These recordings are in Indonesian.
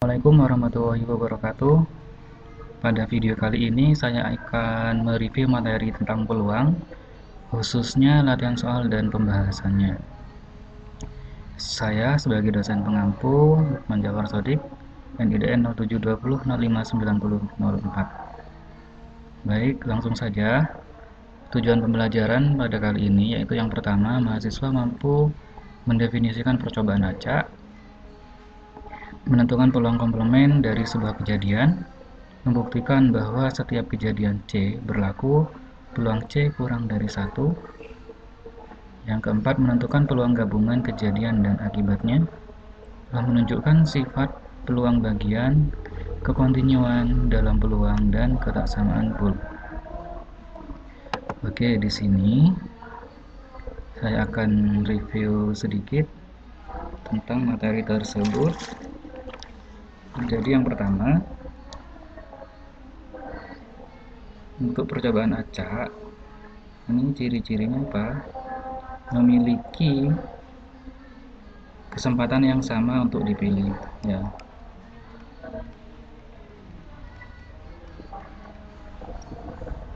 Assalamualaikum warahmatullahi wabarakatuh. Pada video kali ini saya akan mereview materi tentang peluang, khususnya latihan soal dan pembahasannya. Saya sebagai dosen pengampu Lukman Jafar Sodik, NIDN 0720059004. Baik, langsung saja. Tujuan pembelajaran pada kali ini yaitu yang pertama, mahasiswa mampu mendefinisikan percobaan acak, menentukan peluang komplement dari sebuah kejadian, membuktikan bahwa setiap kejadian C berlaku peluang C kurang dari 1. Yang keempat, menentukan peluang gabungan kejadian dan akibatnya, telah menunjukkan sifat peluang bagian, kekontinuan dalam peluang, dan ketaksamaan pool. Oke, di sini saya akan review sedikit tentang materi tersebut. Jadi yang pertama, untuk percobaan acak, ini ciri-cirinya apa? Memiliki kesempatan yang sama untuk dipilih, ya.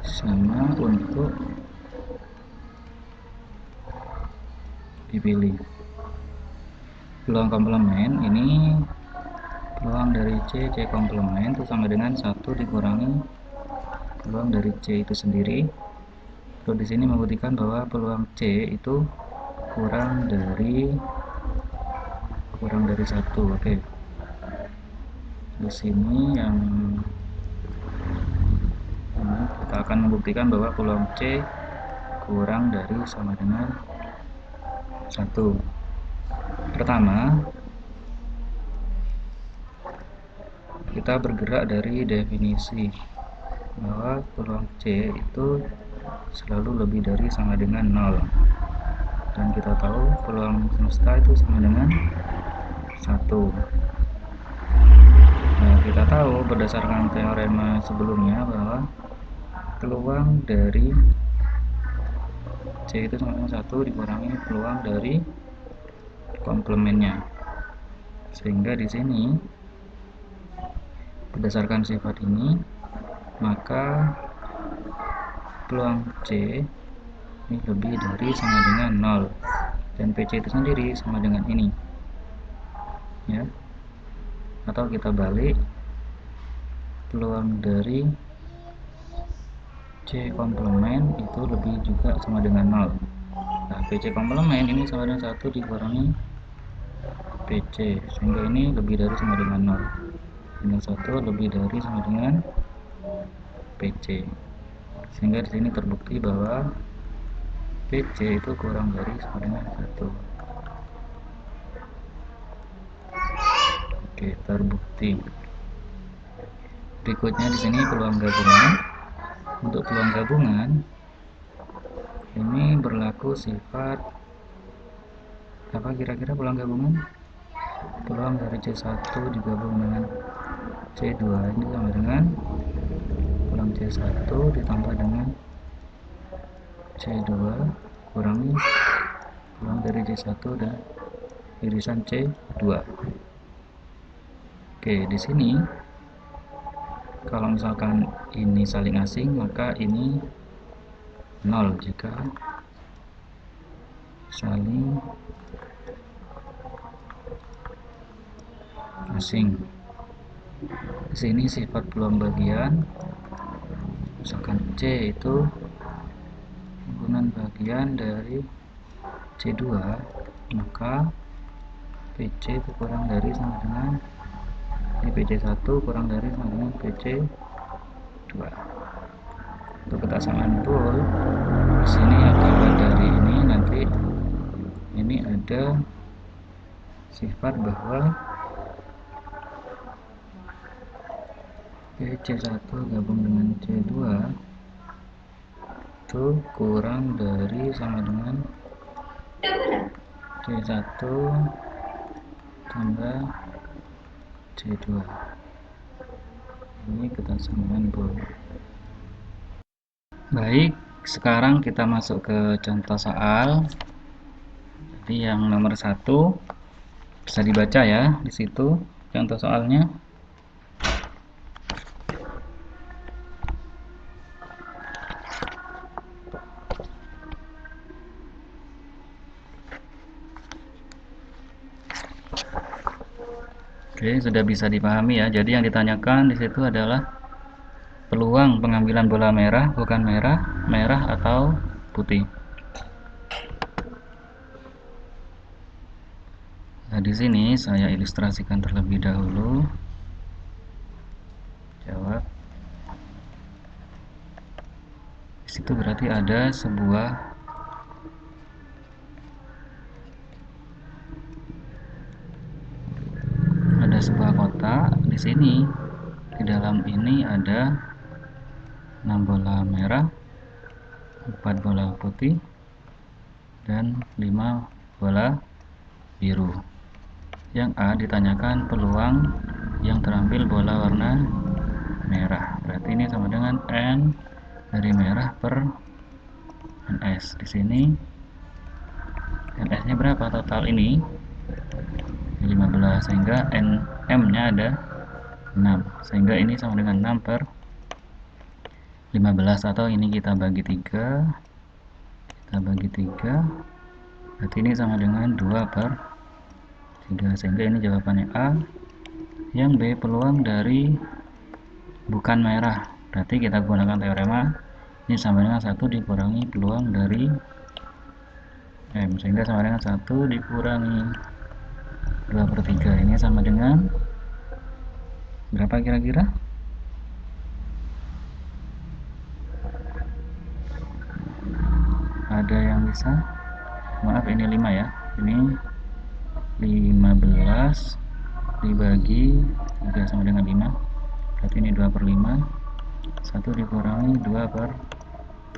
Sama untuk dipilih. Peluang komplement ini peluang dari C komplement itu sama dengan 1 dikurangi peluang dari C itu sendiri. Terus di sini membuktikan bahwa peluang C itu kurang dari 1. Oke. Di sini yang ini kita akan membuktikan bahwa peluang C kurang dari sama dengan 1. Pertama, kita bergerak dari definisi bahwa peluang C itu selalu lebih dari sama dengan 0, dan kita tahu peluang semesta itu sama dengan 1. Nah, kita tahu berdasarkan teorema sebelumnya bahwa peluang dari C itu sama dengan 1 dikurangi peluang dari komplemennya, sehingga di sini berdasarkan sifat ini maka peluang C ini lebih dari sama dengan 0, dan PC itu sendiri sama dengan ini, ya. Atau kita balik, peluang dari C komplement itu lebih juga sama dengan 0. Nah, PC komplement ini sama dengan 1 dikurangi PC, sehingga ini lebih dari sama dengan 0. Dengan 1 lebih dari sama dengan PC, sehingga di sini terbukti bahwa PC itu kurang dari sama dengan 1. Oke, terbukti. Berikutnya di sini peluang gabungan. Untuk peluang gabungan ini berlaku sifat apa kira-kira peluang gabungan? Peluang dari C1 digabung dengan C2 ini sama dengan peluang C1 ditambah dengan C2 kurangi peluang dari C1 dan irisan C2. Oke, di sini kalau misalkan ini saling asing, maka ini 0 jika saling asing. Di sini sifat peluang bagian, misalkan C itu himpunan bagian dari C2, maka PC itu kurang dari sama dengan ini PC1 kurang dari sama dengan PC2. Untuk ketaksamaan pool, di sini akibat dari ini nanti ini ada sifat bahwa C1 gabung dengan C2 itu kurang dari sama dengan C1 tambah C2. Ini ketaksamaan pool. Baik, sekarang kita masuk ke contoh soal. Jadi yang nomor 1 bisa dibaca ya di situ. contoh soalnya. Oke, sudah bisa dipahami ya. Jadi yang ditanyakan di situ adalah peluang pengambilan bola merah, bukan merah, merah atau putih. Nah, di sini saya ilustrasikan terlebih dahulu. Jawab. Di situ berarti ada sebuah kotak. Di sini di dalam ini ada 6 bola merah, 4 bola putih, dan 5 bola biru. Yang A ditanyakan peluang yang terambil bola warna merah. Berarti ini sama dengan N dari merah per NS. Di sini NS-nya berapa total ini? 15, sehingga M-nya ada 6. Sehingga ini sama dengan 6 per 15, atau ini kita bagi 3. Kita bagi 3. Berarti ini sama dengan 2 per 3. Sehingga ini jawabannya A. Yang B peluang dari bukan merah. Berarti kita gunakan teorema. Ini sama dengan 1 dikurangi peluang dari M. Sehingga sama dengan 1 dikurangi 2 per 3. Ini sama dengan berapa kira-kira? Ada yang bisa? Maaf, ini 5 ya. Ini 15 dibagi 3 sama dengan 5. Berarti ini 2 per 5. 1 dikurangi 2 per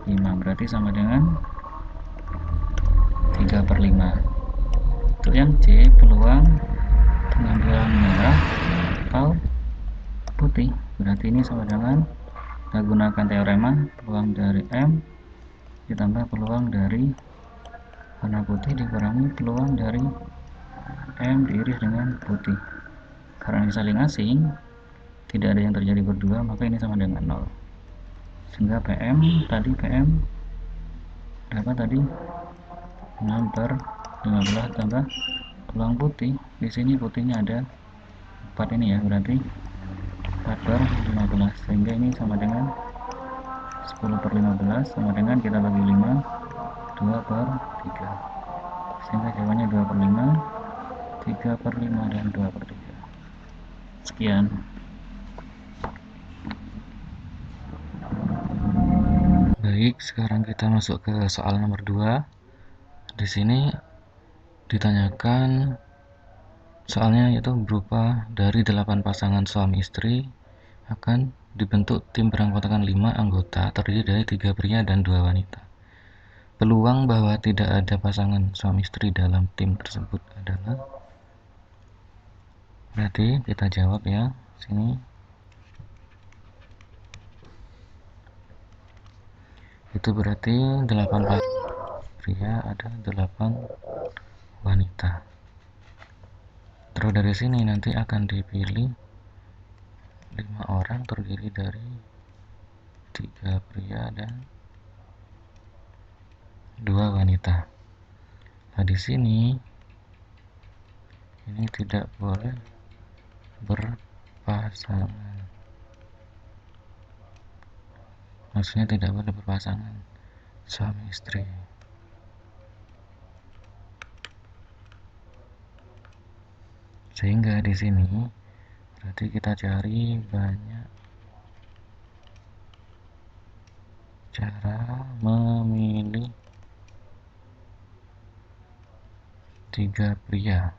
5. Berarti sama dengan 3 per 5. Untuk yang C, peluang pengambilan merah atau putih. Berarti ini sama dengan kita gunakan teorema peluang dari M ditambah peluang dari warna putih dikurangi peluang dari M diiris dengan putih. Karena ini saling asing, tidak ada yang terjadi berdua, maka ini sama dengan 0. Sehingga PM berapa tadi? 6 per 15 tambah peluang putih. Di sini putihnya ada 4 ini ya, berarti 4 per 15. Sehingga ini sama dengan 10 per 15 sama dengan kita bagi 5, 2 per 3. Sehingga jawabannya 2 per 5, 3 per 5, dan 2 per 3. Sekian. Baik, sekarang kita masuk ke soal nomor 2. Di sini ditanyakan soalnya yaitu berupa dari 8 pasangan suami istri akan dibentuk tim beranggotakan 5 anggota terdiri dari 3 pria dan 2 wanita. Peluang bahwa tidak ada pasangan suami istri dalam tim tersebut adalah, berarti kita jawab ya sini. Itu berarti 8 pria, ada 8 wanita. Terus dari sini nanti akan dipilih 5 orang terdiri dari 3 pria dan 2 wanita. Nah, di sini ini tidak boleh berpasangan. Maksudnya tidak boleh berpasangan suami istri. Sehingga di sini berarti kita cari banyak cara memilih 3 pria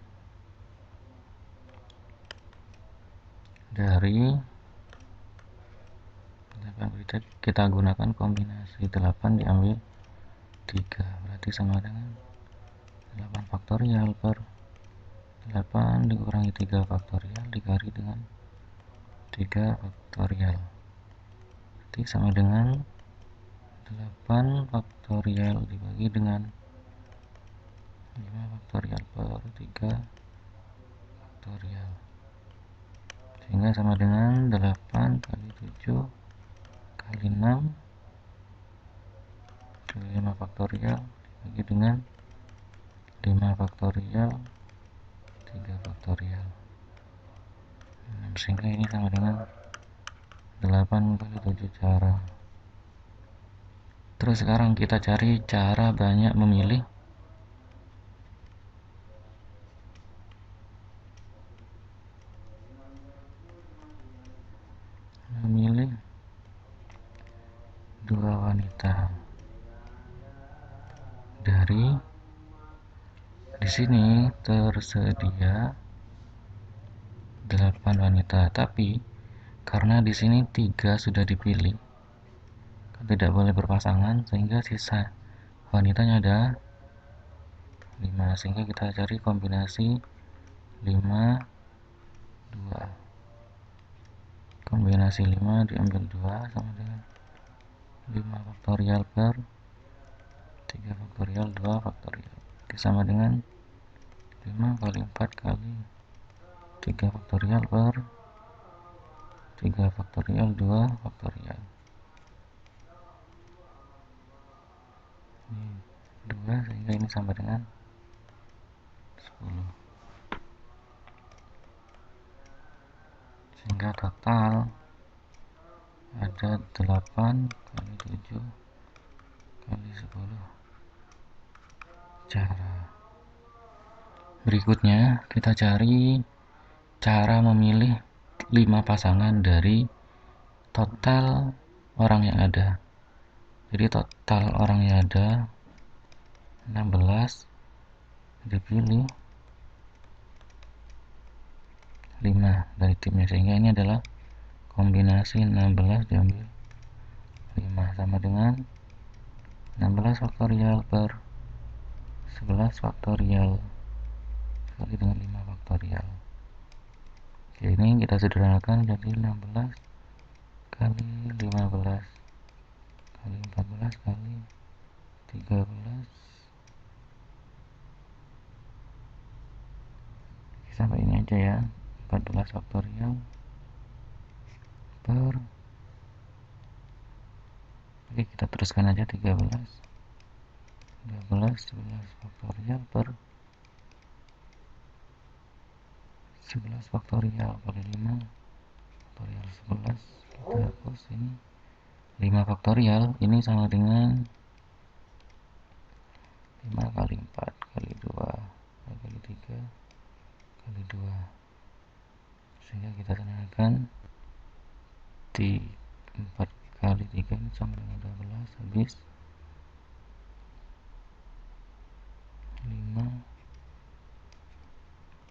dari 8 pria. Kita gunakan kombinasi 8 diambil 3, berarti sama dengan 8 faktorial per 8 dikurangi 3 faktorial dikali dengan 3 faktorial, berarti sama dengan 8 faktorial dibagi dengan 5 faktorial per 3 faktorial. sehingga sama dengan 8 kali 7 kali 6 kali 5 faktorial dibagi dengan 5 faktorial 3 faktorial, sehingga ini sama dengan 8 kali 7 cara. Terus sekarang kita cari cara banyak memilih. Memilih dua wanita. Di sini tersedia 8 wanita, tapi karena di sini 3 sudah dipilih, tidak boleh berpasangan, sehingga sisa wanitanya ada 5, sehingga kita cari kombinasi 5 2. Kombinasi 5 diambil 2 sama dengan 5 faktorial per 3 faktorial 2 faktorial sama dengan 5 kali 4 kali 3 faktorial per 3 faktorial 2 faktorial. Ini 2, sehingga ini sama dengan 10. Sehingga total ada 8 kali 7 kali 10 cara. Berikutnya kita cari cara memilih 5 pasangan dari total orang yang ada. Jadi total orang yang ada 16, dipilih 5 dari timnya, sehingga ini adalah kombinasi 16 diambil 5 sama dengan 16 faktorial per 11 faktorial kali dengan 5 faktorial. Oke, ini kita sederhanakan jadi 16 kali 15 kali 14 kali 13 sampai ini aja ya, 14 faktorial per, oke kita teruskan aja 13 11 faktorial per 11 faktorial kali 5 faktorial 11, kita hapus ini 5 faktorial, ini sama dengan 5 kali 4 kali 2 kali 3 kali 2, sehingga kita tanyakan 4 kali 3 ini sama dengan 12, habis 5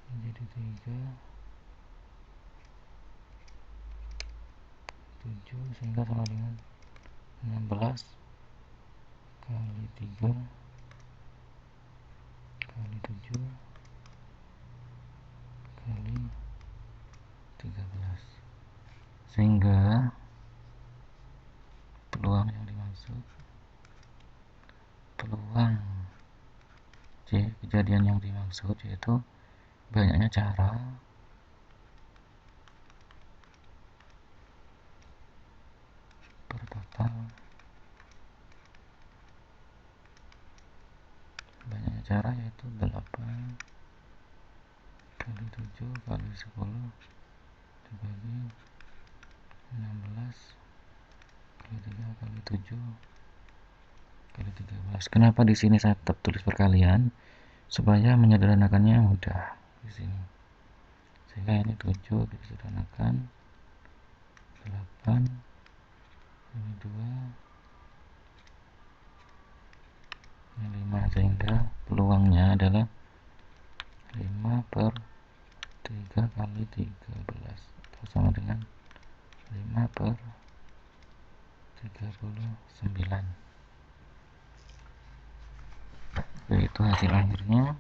menjadi 3 7, sehingga sama dengan 16 kali 3 kali 7 kali 13, sehingga peluang kejadian yang dimaksud yaitu banyaknya cara per total, banyaknya cara yaitu 8 kali 7 kali 10 dibagi 16 kali 3 kali 7 kali 13. Kenapa di sini saya tetap tulis perkalian? Supaya menyederhanakannya mudah di sini. Sehingga ini 7 disederhanakan 8 ini 2 ini 5, sehingga peluangnya adalah 5 per 3 kali 13 atau sama dengan 5 per 39. Yaitu hasil akhirnya.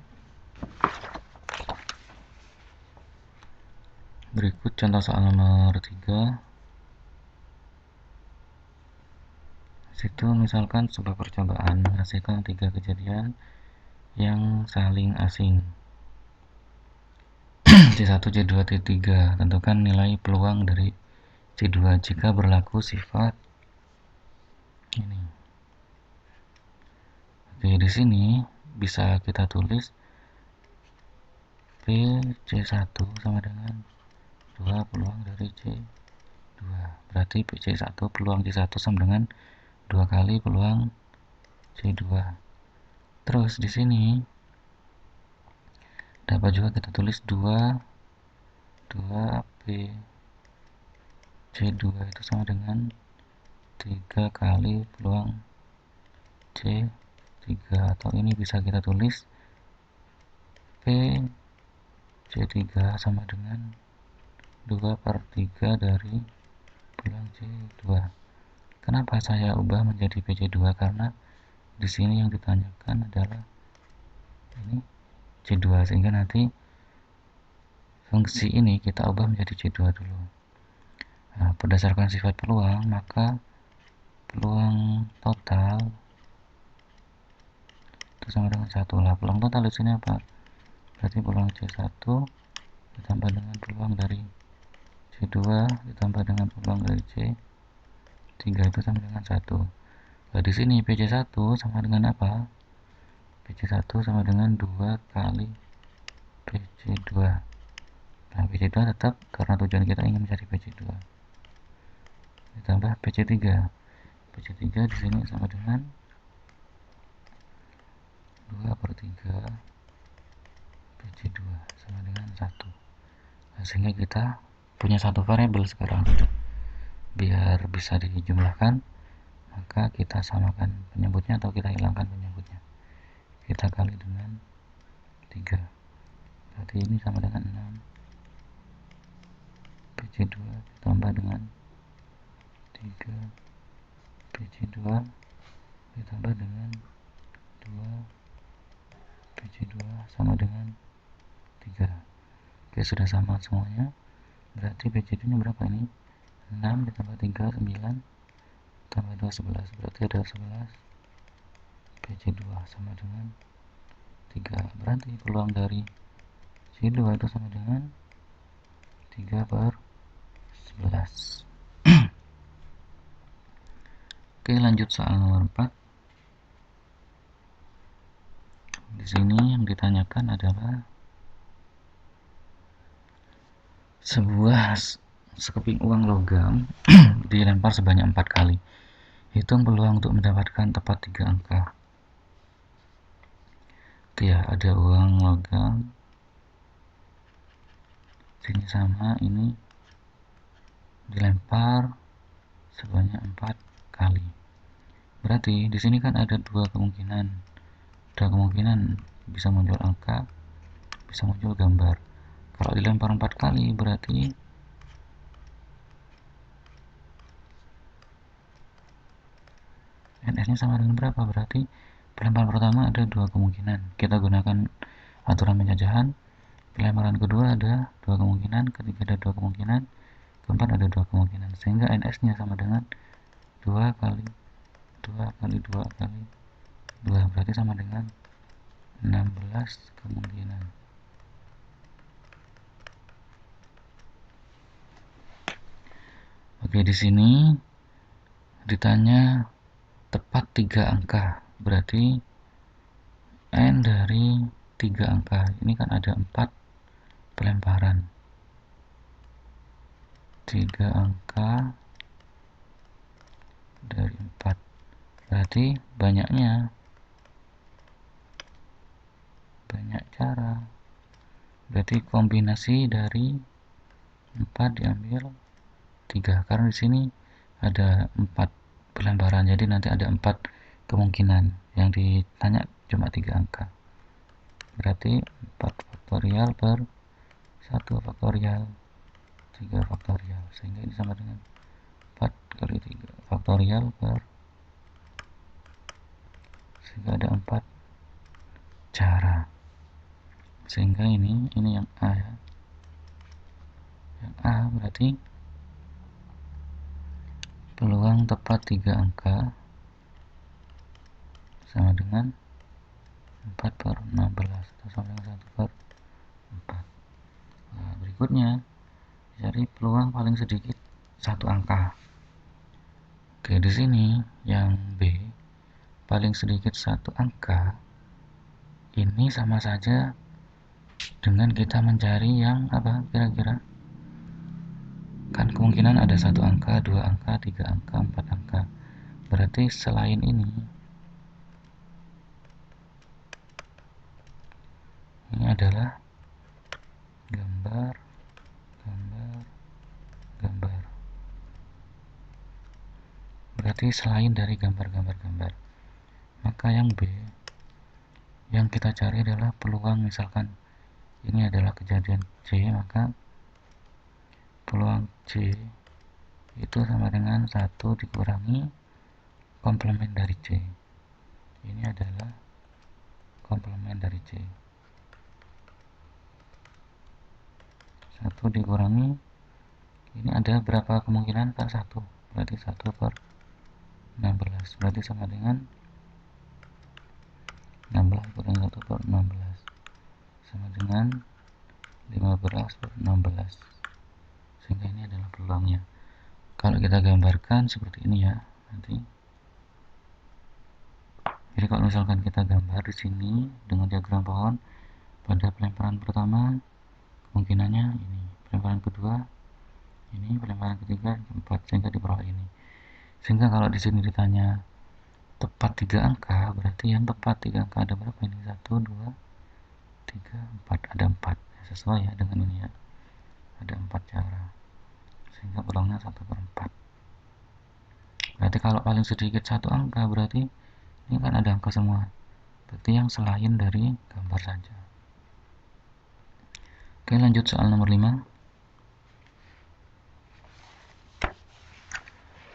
Berikut contoh soal nomor 3. Situ misalkan sebuah percobaan menghasilkan 3 kejadian yang saling asing. C1, C2, C3. Tentukan nilai peluang dari C2 jika berlaku sifat ini. Oke, di sini bisa kita tulis PC1 sama dengan 2 peluang dari C2. Berarti PC1 peluang C1 sama dengan 2 kali peluang C2. Terus di sini dapat juga kita tulis 2 P C2 itu sama dengan 3 kali peluang C3, atau ini bisa kita tulis P C3 sama dengan 2/3 dari peluang C2. Kenapa saya ubah menjadi PC2? Karena di sini yang ditanyakan adalah ini C2, sehingga nanti fungsi ini kita ubah menjadi C2 dulu. Nah, berdasarkan sifat peluang, maka peluang total itu sama dengan 1 lah. Peluang total di sini apa? Berarti peluang C1 ditambah dengan peluang dari C2 ditambah dengan peluang dari C3 itu sama dengan 1. Nah, di sini PC1 sama dengan apa? PC1 sama dengan 2 kali PC2. Nah, PC2 tetap karena tujuan kita ingin mencari PC2. Ditambah PC3. PC3 di sini sama dengan 2/3 PC2 sama dengan 1. Nah, sehingga kita punya satu variabel sekarang. Biar bisa dijumlahkan, maka kita samakan penyebutnya atau kita hilangkan penyebutnya. Kita kali dengan 3. Berarti ini sama dengan 6 PC2 ditambah dengan 3 PC2 ditambah dengan 2 PC2 sama dengan 3. Oke, sudah sama semuanya. Berarti PC2 nya berapa ini? 6 ditambah 3 9 tambah 2 11. Berarti ada 11 PC2 sama dengan 3. Berarti peluang dari C2 itu sama dengan 3/11. Oke, lanjut soal nomor 4. Di sini yang ditanyakan adalah sebuah sekeping uang logam dilempar sebanyak 4 kali. Hitung peluang untuk mendapatkan tepat 3 angka. Oke ya, ada uang logam. Sini sama ini dilempar sebanyak 4 kali. Berarti di sini kan ada dua kemungkinan. Ada kemungkinan bisa muncul angka, bisa muncul gambar. Kalau dilempar 4 kali berarti NS nya sama dengan berapa? Berarti pelemparan pertama ada dua kemungkinan. Kita gunakan aturan penjajahan. Pelemparan kedua ada dua kemungkinan, ketiga ada dua kemungkinan, keempat ada dua kemungkinan. Sehingga NS nya sama dengan 2 kali 2 kali 2 kali 2. Berarti sama dengan 16 kemungkinan. Oke, di sini ditanya tepat 3 angka. Berarti N dari 3 angka. Ini kan ada 4 pelemparan. 3 angka dari 4. Berarti banyak cara. Berarti kombinasi dari 4 diambil 3, karena di sini ada 4 pelemparan, jadi nanti ada 4 kemungkinan. Yang ditanya cuma 3 angka. Berarti 4 faktorial per 1 faktorial 3 faktorial, sehingga ini sama dengan 4 kali 3 faktorial per, sehingga ada 4 cara. Sehingga ini yang A ya. Yang A berarti peluang tepat 3 angka sama dengan 4/16 atau sama dengan 1/4. Nah, berikutnya cari peluang paling sedikit satu angka. Oke, di sini yang B paling sedikit satu angka ini sama saja dengan kita mencari yang apa kira-kira? Kan kemungkinan ada satu angka, dua angka, tiga angka, empat angka. Berarti selain ini adalah gambar, gambar, gambar. Berarti selain dari gambar. Maka yang B yang kita cari adalah peluang, misalkan ini adalah kejadian C, maka peluang C itu sama dengan 1 dikurangi komplement dari C. Ini adalah komplement dari C. 1 dikurangi, ini ada berapa kemungkinan? Kan 1, berarti 1 per 16, berarti sama dengan 16 kurangi 1 per 16 sama dengan 15 per 16, sehingga ini adalah peluangnya. Kalau kita gambarkan seperti ini ya nanti. Jadi kalau misalkan kita gambar di sini dengan diagram pohon, pada pelemparan pertama kemungkinannya ini, pelemparan kedua ini, pelemparan ketiga keempat, sehingga di bawah ini. Sehingga kalau di sini ditanya tepat 3 angka, berarti yang tepat 3 angka ada berapa ini? 1, 2, 3, 4, ada 4. Sesuai ya dengan ini ya. Ada 4 cara. Sehingga peluangnya 1 per 4. Berarti kalau paling sedikit satu angka, berarti ini kan ada angka semua. Berarti yang selain dari gambar saja. Oke, lanjut soal nomor 5.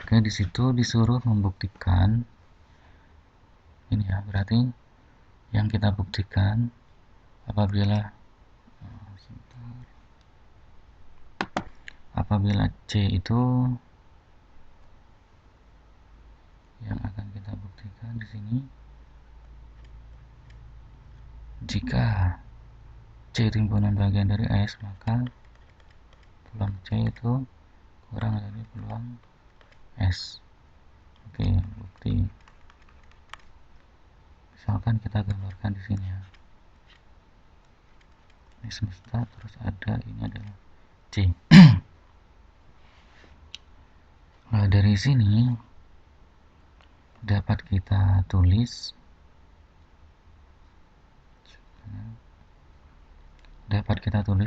Oke, di situ disuruh membuktikan ini ya, berarti yang kita buktikan apabila C itu yang akan kita buktikan di sini, jika C timbunan bagian dari S, maka peluang C itu kurang dari peluang S. Oke, bukti. Misalkan kita gambarkan di sini ya. Ini semesta, terus ada ini adalah C. Nah, dari sini dapat kita tulis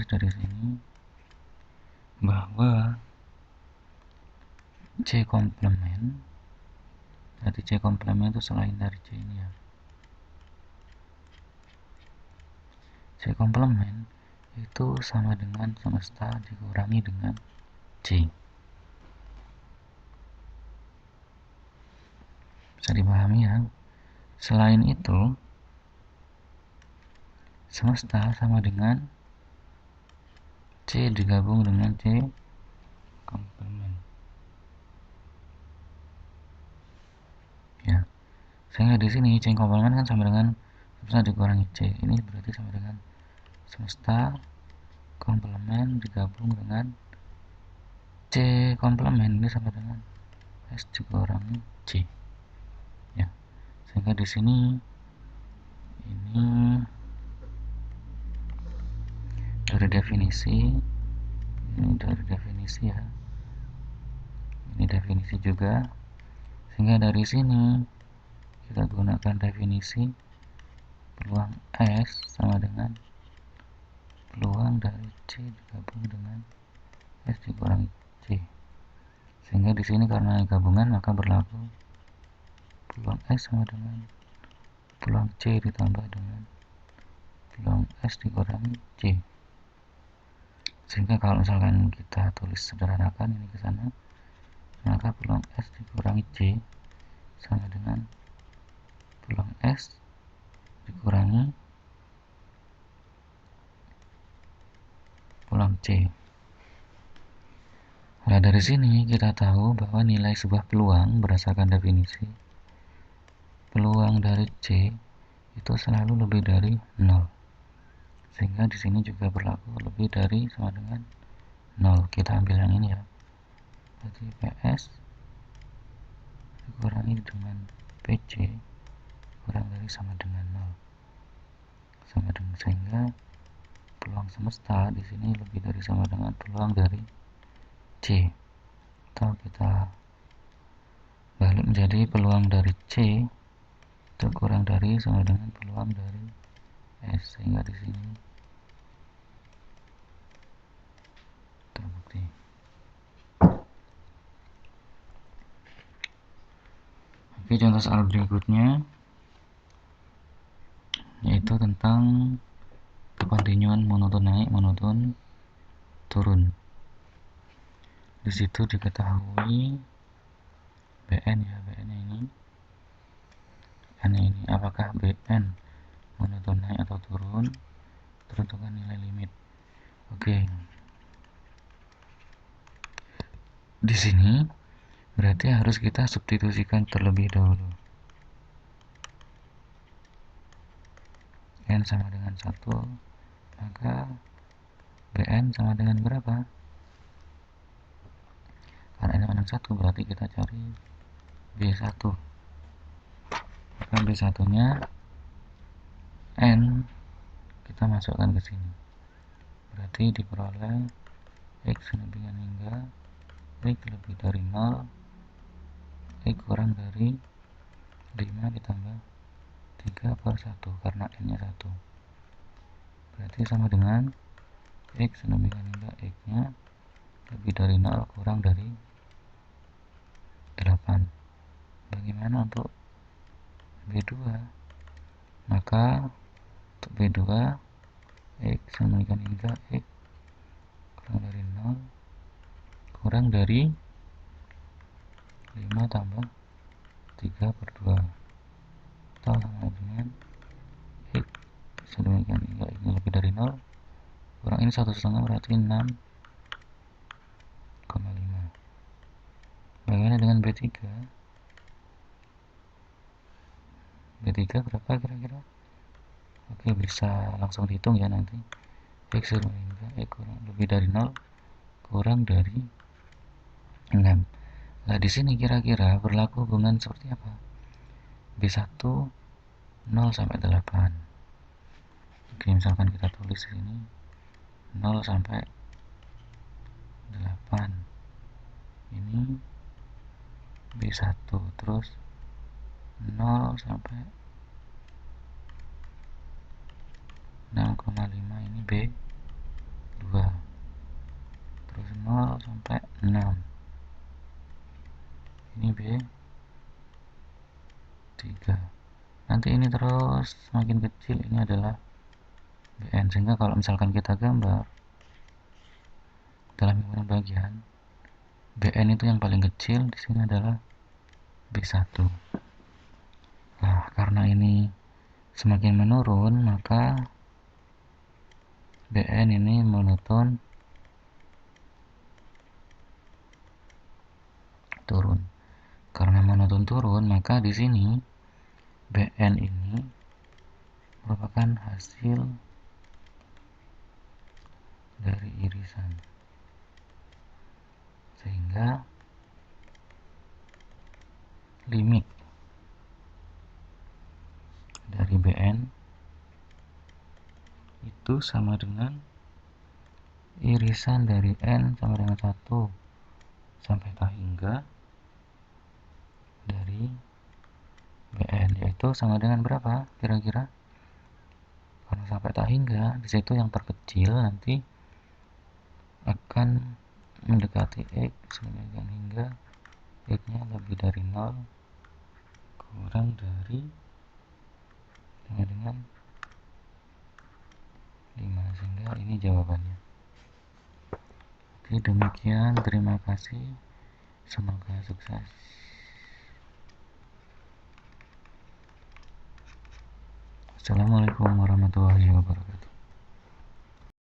dari sini bahwa C komplement, berarti C komplement itu selain dari C ini ya, C komplement itu sama dengan semesta dikurangi dengan C. Bisa dipahami ya. Selain itu, semesta sama dengan C digabung dengan C komplement. Ya. Sehingga di sini C komplement kan sama dengan semesta dikurangi C. Ini berarti sama dengan semesta komplement digabung dengan C komplement, ini sama dengan S dikurangi C. Ya. Sehingga di sini ini dari definisi, ini dari definisi ya. Ini definisi juga. Sehingga dari sini kita gunakan definisi peluang S sama dengan peluang dari C digabung dengan S dikurangi C. Sehingga di sini karena gabungan maka berlaku peluang S sama dengan peluang C ditambah dengan peluang S dikurangi C. Sehingga kalau misalkan kita tulis sederhanakan ini ke sana, maka peluang S dikurangi C sama dengan peluang S dikurangi peluang C. Nah, dari sini kita tahu bahwa nilai sebuah peluang berdasarkan definisi, peluang dari C itu selalu lebih dari 0. sehingga di sini juga berlaku lebih dari sama dengan 0. Kita ambil yang ini ya, berarti PS dikurangi dengan PC kurang dari sama dengan 0, sama dengan, sehingga peluang semesta di sini lebih dari sama dengan peluang dari C, atau kita balik menjadi peluang dari C itu kurang dari sama dengan peluang dari S, sehingga di sini terbukti. Oke, contoh soal berikutnya yaitu tentang kekontinuan monoton naik, monoton turun. Di situ diketahui Bn ya, Bn ini, N ini, apakah Bn monoton naik atau turun, tentukan nilai limit. Oke, di sini berarti harus kita substitusikan terlebih dahulu. N sama dengan 1, maka Bn sama dengan berapa? Karena N sama dengan 1 berarti kita cari B1. Maka B1 nya N kita masukkan ke sini, berarti diperoleh X dengan hingga X lebih dari 0, X kurang dari 5 ditambah 3/1, karena N nya 1, berarti sama dengan X dengan hingga X nya lebih dari 0 kurang dari 8. Bagaimana untuk B2? Maka untuk B2 X sama dengan hingga X kurang dari 0 kurang dari 5 tambah 3/2, atau sama dengan X sedemikian hingga X lebih dari 0 kurang ini 1,5 berarti 6,5. Bagaimana dengan B3? B3 berapa kira-kira? Oke, bisa langsung dihitung ya nanti. X hingga X kurang lebih dari 0 kurang dari 6. Nah, di sini kira-kira berlaku hubungan seperti apa? B1 0 sampai 8. Oke, misalkan kita tulis di sini 0 sampai 8. Ini B1, terus 0 sampai 6,5 ini B2, terus 0 sampai 6 ini B3. Nanti ini terus semakin kecil, ini adalah Bn, sehingga kalau misalkan kita gambar dalam himpunan bagian, Bn itu yang paling kecil di sini adalah B1. Nah, karena ini semakin menurun, maka Bn ini monoton turun. Karena monoton turun, maka di sini Bn ini merupakan hasil dari irisan, sehingga limit dari Bn itu sama dengan irisan dari N sama dengan 1 sampai tak hingga dari Bn, yaitu sama dengan berapa kira-kira? Karena sampai tak hingga, di situ yang terkecil nanti akan mendekati X sama hingga X nya lebih dari 0 kurang dari sama dengan 5, sehingga ini jawabannya. Oke, demikian, terima kasih, semoga sukses. Assalamualaikum warahmatullahi wabarakatuh.